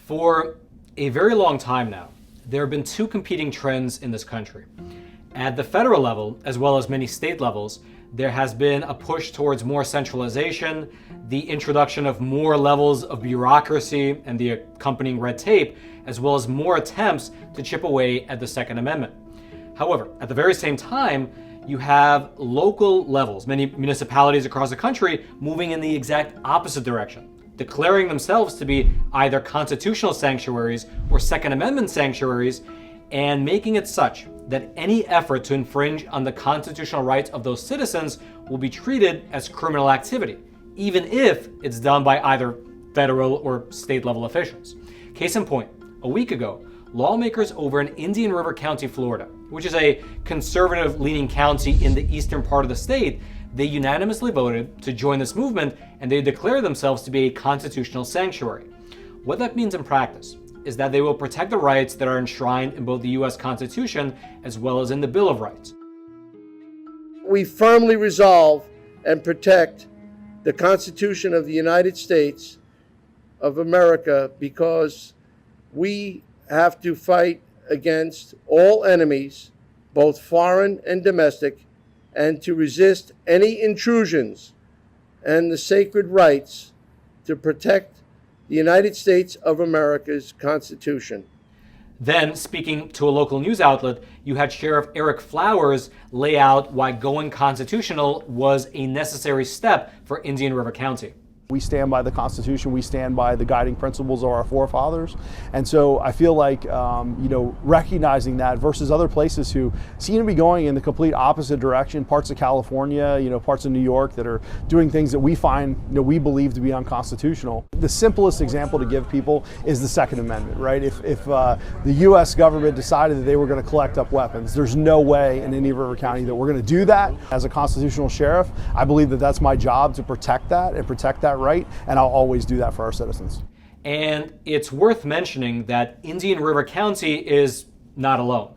For a very long time now, there have been two competing trends in this country. At the federal level, as well as many state levels, there has been a push towards more centralization, the introduction of more levels of bureaucracy and the accompanying red tape, as well as more attempts to chip away at the Second Amendment. However, at the very same time, you have local levels, many municipalities across the country, moving in the exact opposite direction, declaring themselves to be either constitutional sanctuaries or Second Amendment sanctuaries, and making it such that any effort to infringe on the constitutional rights of those citizens will be treated as criminal activity, even if it's done by either federal or state level officials. Case in point, a week ago, lawmakers over in Indian River County, Florida, which is a conservative-leaning county in the eastern part of the state, they unanimously voted to join this movement, and they declare themselves to be a constitutional sanctuary. What that means in practice is that they will protect the rights that are enshrined in both the U.S. Constitution as well as in the Bill of Rights. We firmly resolve and protect the Constitution of the United States of America because we have to fight against all enemies, both foreign and domestic, and to resist any intrusions and the sacred rights to protect the United States of America's Constitution. Then, speaking to a local news outlet, you had Sheriff Eric Flowers lay out why going constitutional was a necessary step for Indian River County. We stand by the Constitution, we stand by the guiding principles of our forefathers. And so I feel like, recognizing that versus other places who seem to be going in the complete opposite direction, parts of California, parts of New York that are doing things that we find, we believe to be unconstitutional. The simplest example to give people is the Second Amendment, right? If the U.S. government decided that they were going to collect up weapons, there's no way in Indian River County that we're going to do that. As a constitutional sheriff, I believe that that's my job to protect that and protect that right, and I'll always do that for our citizens. And it's worth mentioning that Indian River County is not alone.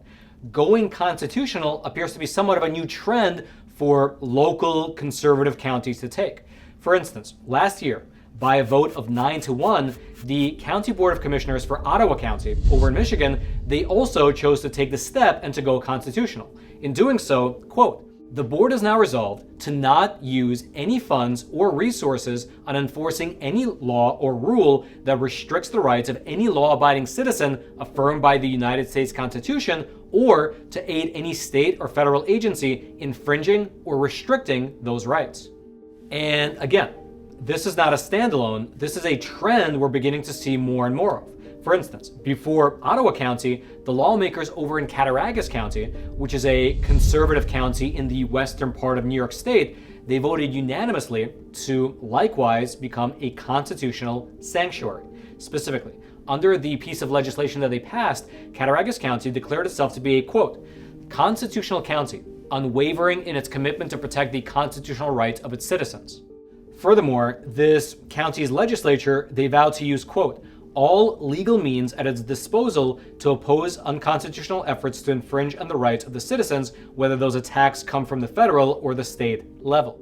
Going constitutional appears to be somewhat of a new trend for local conservative counties to take. For instance, last year, by a vote of 9-1, the County Board of Commissioners for Ottawa County over in Michigan, they also chose to take the step and to go constitutional. In doing so, quote, "The board has now resolved to not use any funds or resources on enforcing any law or rule that restricts the rights of any law-abiding citizen affirmed by the United States Constitution or to aid any state or federal agency infringing or restricting those rights." And again, this is not a standalone. This is a trend we're beginning to see more and more of. For instance, before Ottawa County, the lawmakers over in Cattaraugus County, which is a conservative county in the western part of New York State, they voted unanimously to likewise become a constitutional sanctuary. Specifically, under the piece of legislation that they passed, Cattaraugus County declared itself to be a, quote, "constitutional county, unwavering in its commitment to protect the constitutional rights of its citizens." Furthermore, this county's legislature, they vowed to use, quote, "all legal means at its disposal to oppose unconstitutional efforts to infringe on the rights of the citizens, whether those attacks come from the federal or the state level."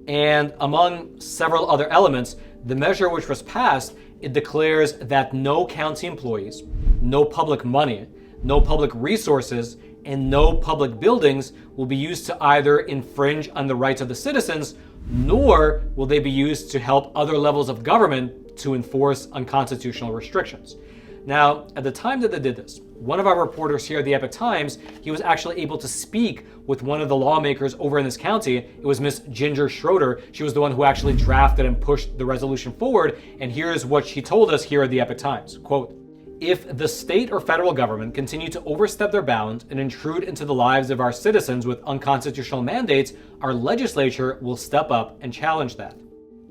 And among several other elements, the measure which was passed, it declares that no county employees, no public money, no public resources, and no public buildings will be used to either infringe on the rights of the citizens, nor will they be used to help other levels of government to enforce unconstitutional restrictions. Now, at the time that they did this, one of our reporters here at the Epoch Times, he was actually able to speak with one of the lawmakers over in this county. It was Miss Ginger Schroeder. She was the one who actually drafted and pushed the resolution forward. And here's what she told us here at the Epoch Times. Quote, "If the state or federal government continue to overstep their bounds and intrude into the lives of our citizens with unconstitutional mandates, our legislature will step up and challenge that."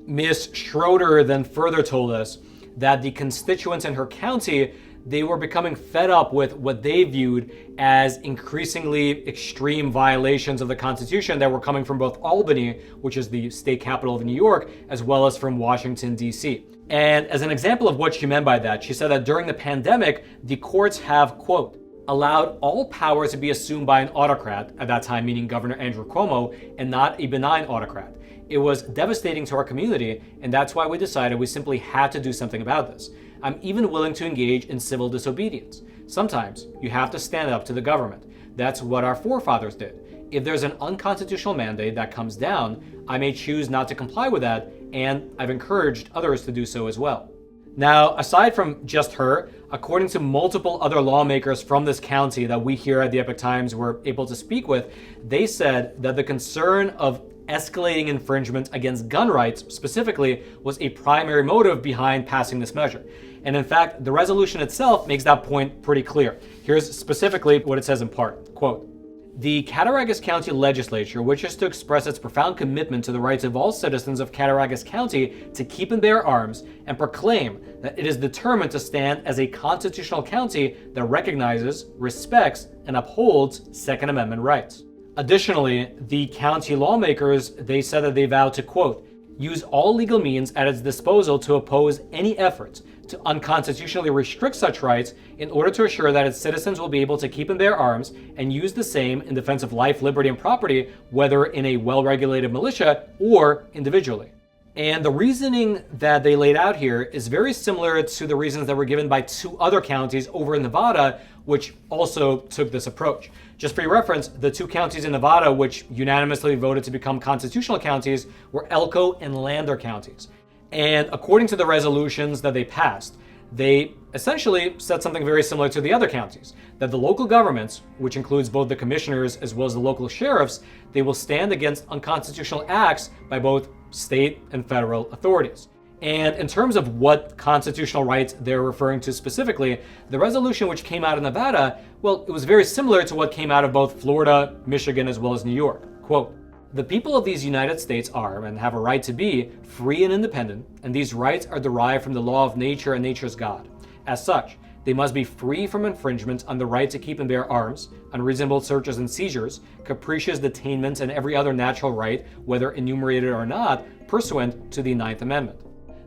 Ms. Schroeder then further told us that the constituents in her county, they were becoming fed up with what they viewed as increasingly extreme violations of the Constitution that were coming from both Albany, which is the state capital of New York, as well as from Washington, D.C. And as an example of what she meant by that, she said that during the pandemic, the courts have, quote, "allowed all power to be assumed by an autocrat," at that time meaning Governor Andrew Cuomo, and not a benign autocrat. "It was devastating to our community, and that's why we decided we simply had to do something about this. I'm even willing to engage in civil disobedience. Sometimes you have to stand up to the government. That's what our forefathers did. If there's an unconstitutional mandate that comes down, I may choose not to comply with that, and I've encouraged others to do so as well. Now, aside from just her, according to multiple other lawmakers from this county that we here at the Epoch Times were able to speak with, they said that the concern of escalating infringement against gun rights specifically was a primary motive behind passing this measure. And in fact, the resolution itself makes that point pretty clear. Here's specifically what it says in part, quote, "The Cattaraugus County Legislature wishes to express its profound commitment to the rights of all citizens of Cattaraugus County to keep and bear arms and proclaim that it is determined to stand as a constitutional county that recognizes, respects, and upholds Second Amendment rights." Additionally, the county lawmakers, they said that they vow to, quote, "use all legal means at its disposal to oppose any efforts to unconstitutionally restrict such rights in order to assure that its citizens will be able to keep and bear arms and use the same in defense of life, liberty, and property, whether in a well-regulated militia or individually." And the reasoning that they laid out here is very similar to the reasons that were given by two other counties over in Nevada, which also took this approach. Just for your reference, the two counties in Nevada which unanimously voted to become constitutional counties were Elko and Lander counties. And according to the resolutions that they passed, they essentially said something very similar to the other counties, that the local governments, which includes both the commissioners as well as the local sheriffs, they will stand against unconstitutional acts by both state and federal authorities. And in terms of what constitutional rights they're referring to specifically, the resolution which came out of Nevada, well, it was very similar to what came out of both Florida, Michigan, as well as New York. Quote, "The people of these United States are and have a right to be free and independent, and these rights are derived from the law of nature and nature's God. As such, they must be free from infringement on the right to keep and bear arms, unreasonable searches and seizures, capricious detainments, and every other natural right, whether enumerated or not, pursuant to the Ninth Amendment."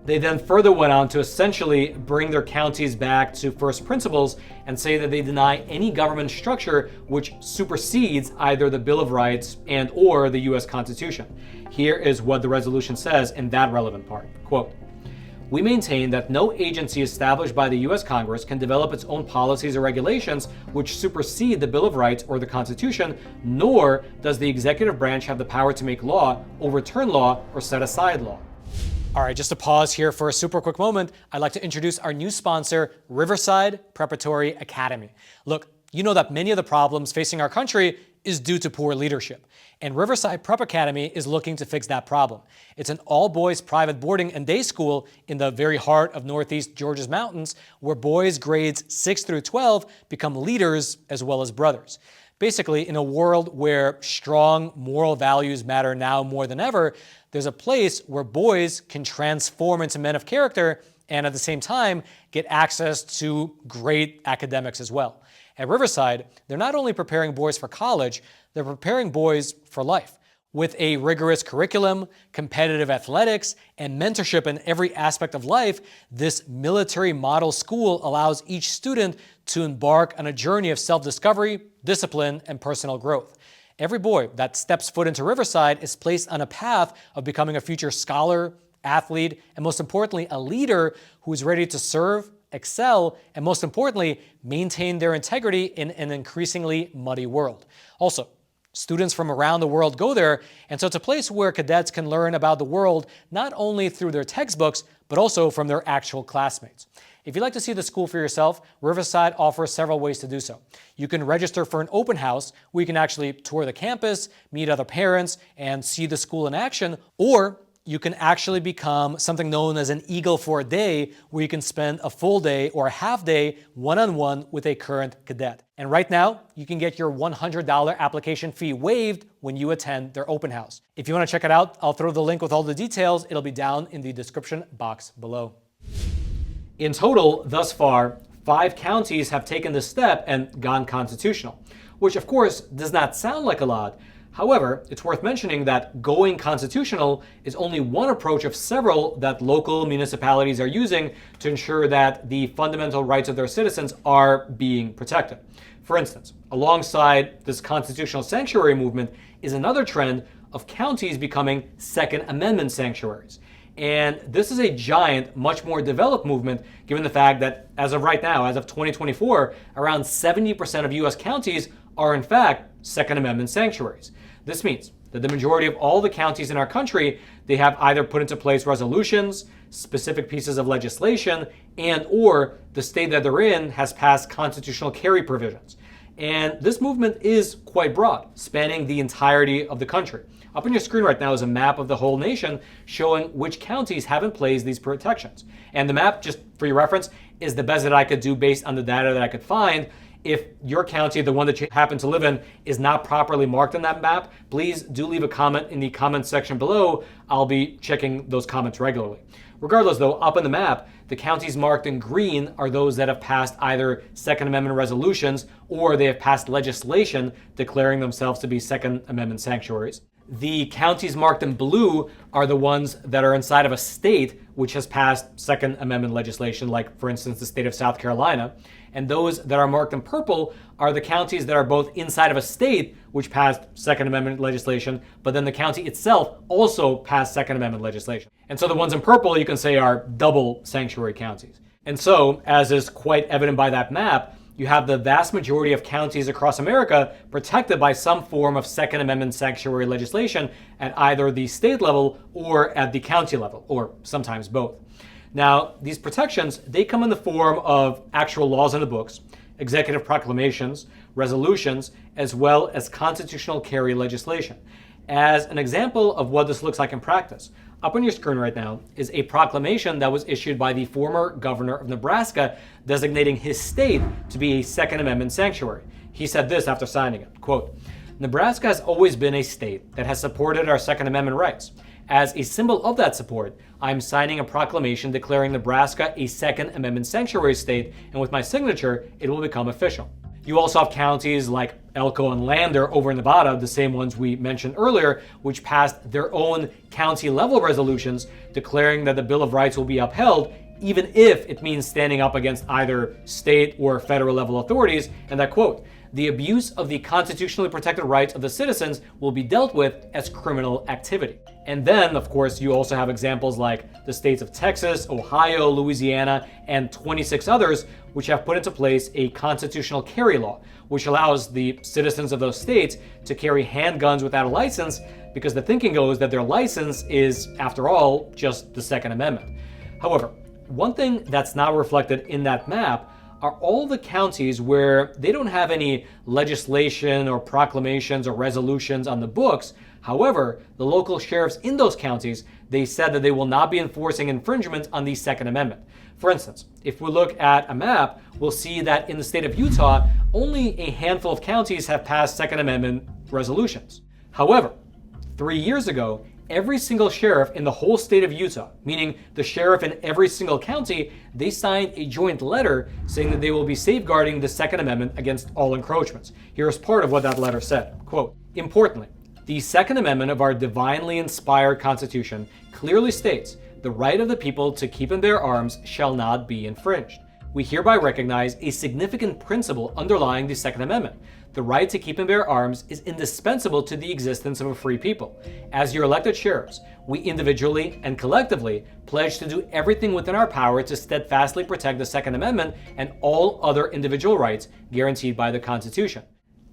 They then further went on to essentially bring their counties back to first principles and say that they deny any government structure which supersedes either the Bill of Rights and or the U.S. Constitution. Here is what the resolution says in that relevant part. Quote, "We maintain that no agency established by the U.S. Congress can develop its own policies or regulations which supersede the Bill of Rights or the Constitution, nor does the executive branch have the power to make law, overturn law, or set aside law." All right, just to pause here for a super quick moment, I'd like to introduce our new sponsor, Riverside Preparatory Academy. Look, you know that many of the problems facing our country is due to poor leadership. And Riverside Prep Academy is looking to fix that problem. It's an all-boys private boarding and day school in the very heart of Northeast Georgia's mountains, where boys grades 6 through 12 become leaders as well as brothers. Basically, in a world where strong moral values matter now more than ever, there's a place where boys can transform into men of character and at the same time get access to great academics as well. At Riverside, they're not only preparing boys for college, they're preparing boys for life. With a rigorous curriculum, competitive athletics, and mentorship in every aspect of life, this military model school allows each student to embark on a journey of self-discovery, discipline, and personal growth. Every boy that steps foot into Riverside is placed on a path of becoming a future scholar, athlete, and most importantly, a leader who is ready to serve, excel, and most importantly, maintain their integrity in an increasingly muddy world. Also, students from around the world go there, and so it's a place where cadets can learn about the world not only through their textbooks, but also from their actual classmates. If you'd like to see the school for yourself, Riverside offers several ways to do so. You can register for an open house where you can actually tour the campus, meet other parents, and see the school in action, or you can actually become something known as an Eagle for a day, where you can spend a full day or a half day one-on-one with a current cadet. And right now, you can get your $100 application fee waived when you attend their open house. If you want to check it out, I'll throw the link with all the details. It'll be down in the description box below. In total, thus far, 5 counties have taken this step and gone constitutional, which of course does not sound like a lot. However, it's worth mentioning that going constitutional is only one approach of several that local municipalities are using to ensure that the fundamental rights of their citizens are being protected. For instance, alongside this constitutional sanctuary movement is another trend of counties becoming Second Amendment sanctuaries. And this is a giant, much more developed movement, given the fact that as of right now, as of 2024, around 70% of US counties are in fact Second Amendment sanctuaries. This means that the majority of all the counties in our country, they have either put into place resolutions, specific pieces of legislation, and or the state that they're in has passed constitutional carry provisions. And this movement is quite broad, spanning the entirety of the country. Up on your screen right now is a map of the whole nation showing which counties have in place these protections. And the map, just for your reference, is the best that I could do based on the data that I could find. If your county, the one that you happen to live in, is not properly marked on that map, please do leave a comment in the comments section below. I'll be checking those comments regularly. Regardless, though, up on the map, the counties marked in green are those that have passed either Second Amendment resolutions or they have passed legislation declaring themselves to be Second Amendment sanctuaries. The counties marked in blue are the ones that are inside of a state which has passed Second Amendment legislation, like, for instance, the state of South Carolina. And those that are marked in purple are the counties that are both inside of a state which passed Second Amendment legislation, but then the county itself also passed Second Amendment legislation. And so the ones in purple you can say are double sanctuary counties. And so, as is quite evident by that map, you have the vast majority of counties across America protected by some form of Second Amendment sanctuary legislation at either the state level or at the county level, or sometimes both. Now, these protections, they come in the form of actual laws in the books, executive proclamations, resolutions, as well as constitutional carry legislation. As an example of what this looks like in practice, up on your screen right now is a proclamation that was issued by the former governor of Nebraska designating his state to be a Second Amendment sanctuary. He said this after signing it, quote, "Nebraska has always been a state that has supported our Second Amendment rights. As a symbol of that support, I'm signing a proclamation declaring Nebraska a Second Amendment sanctuary state, and with my signature, it will become official." You also have counties like Elko and Lander over in Nevada, the same ones we mentioned earlier, which passed their own county-level resolutions declaring that the Bill of Rights will be upheld, even if it means standing up against either state or federal level authorities, and that, quote, "The abuse of the constitutionally protected rights of the citizens will be dealt with as criminal activity." And then, of course, you also have examples like the states of Texas, Ohio, Louisiana, and 26 others, which have put into place a constitutional carry law, which allows the citizens of those states to carry handguns without a license, because the thinking goes that their license is, after all, just the Second Amendment. However, one thing that's not reflected in that map are all the counties where they don't have any legislation or proclamations or resolutions on the books. However, the local sheriffs in those counties, they said that they will not be enforcing infringements on the Second Amendment. For instance, if we look at a map, we'll see that in the state of Utah, only a handful of counties have passed Second Amendment resolutions. However, 3 years ago, every single sheriff in the whole state of Utah, meaning the sheriff in every single county, they signed a joint letter saying that they will be safeguarding the Second Amendment against all encroachments. Here's part of what that letter said. Quote, "Importantly, the Second Amendment of our divinely inspired Constitution clearly states the right of the people to keep and bear arms shall not be infringed. We hereby recognize a significant principle underlying the Second Amendment. The right to keep and bear arms is indispensable to the existence of a free people. As your elected sheriffs, we individually and collectively pledge to do everything within our power to steadfastly protect the Second Amendment and all other individual rights guaranteed by the Constitution."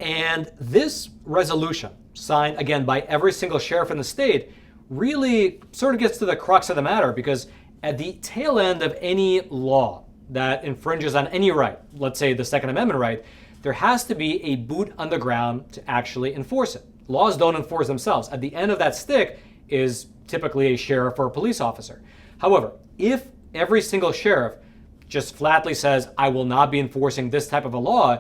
And this resolution, signed again by every single sheriff in the state, really sort of gets to the crux of the matter, because at the tail end of any law that infringes on any right, let's say the Second Amendment right, there has to be a boot on the ground to actually enforce it. Laws don't enforce themselves. At the end of that stick is typically a sheriff or a police officer. However, if every single sheriff just flatly says, "I will not be enforcing this type of a law,"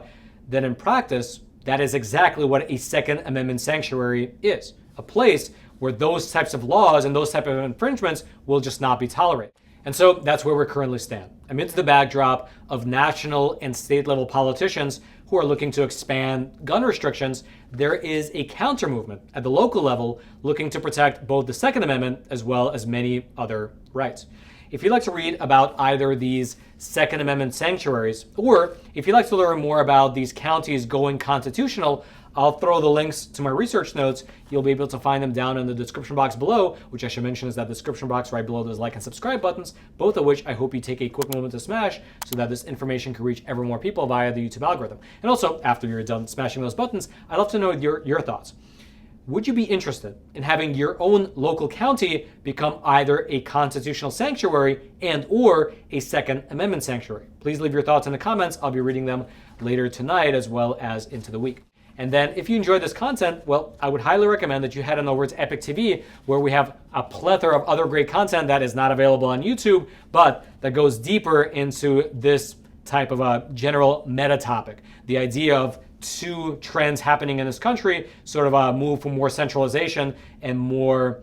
then in practice, that is exactly what a Second Amendment sanctuary is. A place where those types of laws and those type of infringements will just not be tolerated. And so that's where we currently stand. Amidst the backdrop of national and state level politicians who are looking to expand gun restrictions, there is a counter movement at the local level looking to protect both the Second Amendment as well as many other rights. If you'd like to read about either these Second Amendment sanctuaries, or if you'd like to learn more about these counties going constitutional, I'll throw the links to my research notes. You'll be able to find them down in the description box below, which I should mention is that description box right below those like and subscribe buttons, both of which I hope you take a quick moment to smash so that this information can reach ever more people via the YouTube algorithm. And also, after you're done smashing those buttons, I'd love to know your thoughts. Would you be interested in having your own local county become either a constitutional sanctuary and or a Second Amendment sanctuary? Please leave your thoughts in the comments. I'll be reading them later tonight as well as into the week. And then if you enjoyed this content, well, I would highly recommend that you head on over to Epoch TV, where we have a plethora of other great content that is not available on YouTube, but that goes deeper into this type of a general meta topic. The idea of two trends happening in this country, sort of a move for more centralization and more,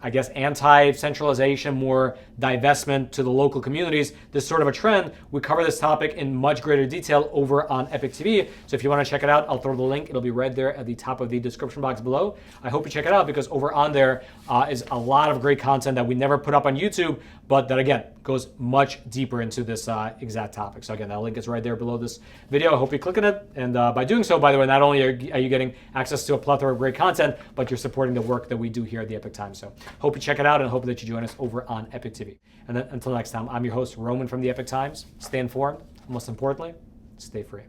I guess, anti-centralization, more divestment to the local communities, this sort of a trend. We cover this topic in much greater detail over on Epoch TV. So if you want to check it out, I'll throw the link. It'll be right there at the top of the description box below. I hope you check it out because over on there is a lot of great content that we never put up on YouTube, but that again goes much deeper into this exact topic. So again, that link is right there below this video. I hope you click on it. And by doing so, by the way, not only are you getting access to a plethora of great content, but you're supporting the work that we do here at the Epoch Times. So hope you check it out and hope that you join us over on Epoch TV. And then until next time, I'm your host, Roman from the Epoch Times. Stay informed. Most importantly, stay free.